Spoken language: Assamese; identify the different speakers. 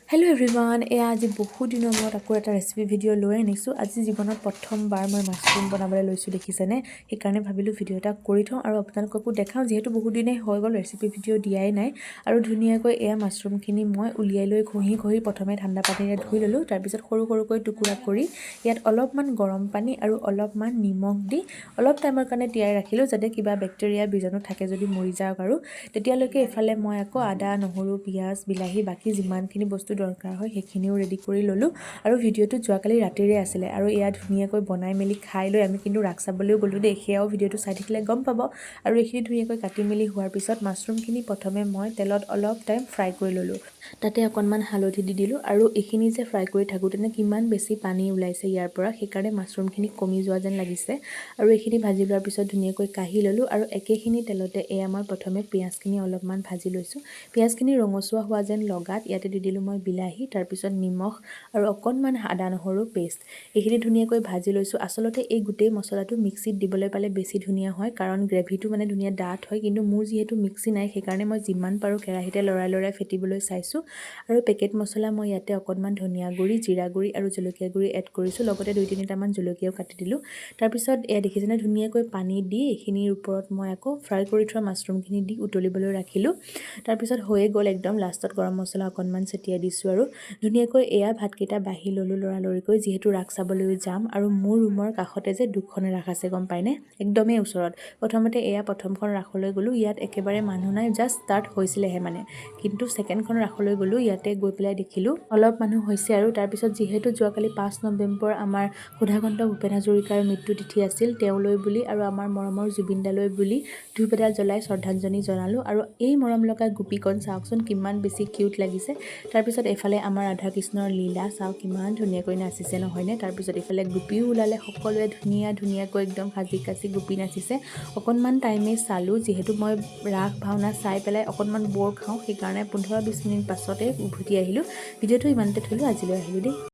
Speaker 1: হেল্ল' এভৰিৱান, আজি বহুত দিনৰ মূৰত আকৌ এটা ৰেচিপি ভিডিঅ' লৈ আনিছোঁ। আজি জীৱনত প্ৰথমবাৰ মই মাছৰুম বনাবলৈ লৈছোঁ, দেখিছেনে? সেইকাৰণে ভাবিলোঁ ভিডিঅ' এটা কৰি থওঁ আৰু আপোনালোককো দেখাওঁ, যিহেতু বহুত দিনেই হৈ গ'ল ৰেচিপি ভিডিঅ' দিয়াই নাই। আৰু ধুনীয়াকৈ মাছৰুমখিনি মই উলিয়াই লৈ ঘঁহি প্ৰথমে ঠাণ্ডা পানীৰে ধুই ল'লোঁ। তাৰপিছত সৰু সৰুকৈ টুকুৰা কৰি ইয়াত অলপমান গৰম পানী আৰু অলপমান নিমখ দি অলপ টাইমৰ কাৰণে তিয়াই ৰাখিলোঁ, যাতে কিবা বেক্টেৰিয়া বীজাণু থাকে যদি মৰি যাওক। আৰু তেতিয়ালৈকে এইফালে মই আকৌ আদা, নহৰু, পিঁয়াজ, বিলাহী, বাকী যিমানখিনি বস্তু দৰকাৰ হয় সেইখিনিও ৰেডি কৰি ল'লোঁ। আৰু ভিডিঅ'টো যোৱাকালি ৰাতিৰে আছিলে আৰু ধুনীয়াকৈ বনাই মেলি খাই লৈ আমি কিন্তু ৰাস চাবলৈও গ'লোঁ দেই। সেয়াও ভিডিঅ'টো চাই থাকিলে গম পাব। আৰু এইখিনি ধুনীয়াকৈ কাটি মেলি হোৱাৰ পিছত মাছৰুমখিনি প্ৰথমে মই তেলত অলপ টাইম ফ্ৰাই কৰি ল'লোঁ। তাতে অকণমান হালধি দি দিলোঁ। আৰু এইখিনি যে ফ্ৰাই কৰি থাকোঁতেনে কিমান বেছি পানী ওলাইছে ইয়াৰ পৰা, সেইকাৰণে মাছৰুমখিনি কমি যোৱা যেন লাগিছে। আৰু এইখিনি ভাজি লোৱাৰ পিছত ধুনীয়াকৈ কাঢ়ি ল'লোঁ। আৰু একেখিনি তেলতে মই প্ৰথমে পিঁয়াজখিনি অলপমান ভাজি লৈছোঁ। পিঁয়াজখিনি ৰঙচুৱা হোৱা যেন লগাত ইয়াতে দি দিলোঁ মই বিলাহী, তাৰপিছত নিমখ আৰু অকণমান আদা নহৰু পেষ্ট। এইখিনি ধুনীয়াকৈ ভাজি লৈছোঁ। আচলতে এই গোটেই মছলাটো মিক্সিত দিবলৈ পালে বেছি ধুনীয়া হয়, কাৰণ গ্ৰেভিটো ধুনীয়া ডাঠ হয়। কিন্তু মোৰ যিহেতু মিক্সি নাই, সেইকাৰণে মই যিমান পাৰোঁ কেৰাহীতে লৰাই ফেটিবলৈ চাইছোঁ। আৰু পেকেট মছলা মই ইয়াতে অকণমান ধনিয়া গুড়ি, জিৰা গুড়ি আৰু জলকীয়া গুড়ি এড কৰিছোঁ। লগতে 2-3টামান জলকীয়াও কাটি দিলোঁ। তাৰপিছত দেখিছেনে ধুনীয়াকৈ পানী দি এইখিনিৰ ওপৰত মই আকৌ ফ্ৰাই কৰি থোৱা মাছৰুমখিনি দি উতলিবলৈ ৰাখিলোঁ। তাৰপিছত হৈয়ে গ'ল একদম। লাষ্টত গৰম মছলা অকণমান ছটিয়াই দিছোঁ আৰু ধুনীয়াকৈ ভাতকেইটা বাঢ়ি ল'লোঁ লৰালৰিকৈ, যিহেতু ৰাস চাবলৈও যাম। আৰু মোৰ ৰুমৰ কাষতে যে দুখন ৰাস আছে গম পায়নে, একদমেই ওচৰত। প্ৰথমতে প্ৰথমখন ৰাসলৈ গ'লোঁ, ইয়াত একেবাৰে মানুহ নাই, জাষ্ট ষ্টাৰ্ট হৈছিলেহে কিন্তু ছেকেণ্ডখন ৰাসলৈ গ'লোঁ, ইয়াতে গৈ পেলাই দেখিলোঁ অলপ মানুহ হৈছে। আৰু তাৰপিছত যিহেতু যোৱাকালি 5 নৱেম্বৰ আমাৰ সুধাকন্ত ভূপেন হাজৰিকাৰ মৃত্যু তিথি আছিল, তেওঁলৈ বুলি আৰু আমাৰ মৰমৰ জুবিন দালৈ বুলি ধূপ এডাল জ্বলাই শ্ৰদ্ধাঞ্জলি জনালোঁ। আৰু এই মৰম লগা গোপীকণ চাওকচোন কিমান বেছি কিউট লাগিছে। তাৰপিছত এইফালে আমাৰ ৰাধা কৃষ্ণৰ লীলা চাওক, কিমান ধুনীয়াকৈ নাচিছে নহয়নে। তাৰপিছত এইফালে গোপীও ওলালে, সকলোৱে ধুনীয়াকৈ একদম সাজি কাচি গোপী নাচিছে। অকণমান টাইমেই চালোঁ, যিহেতু মই ৰাস ভাওনা চাই পেলাই অকণমান বৰ খাওঁ, সেইকাৰণে 15-20 মিনিট পাছতে উভতি আহিলোঁ। ভিডিঅ'টো ইমানতে থলোঁ, আজিলৈ আহিলোঁ দেই।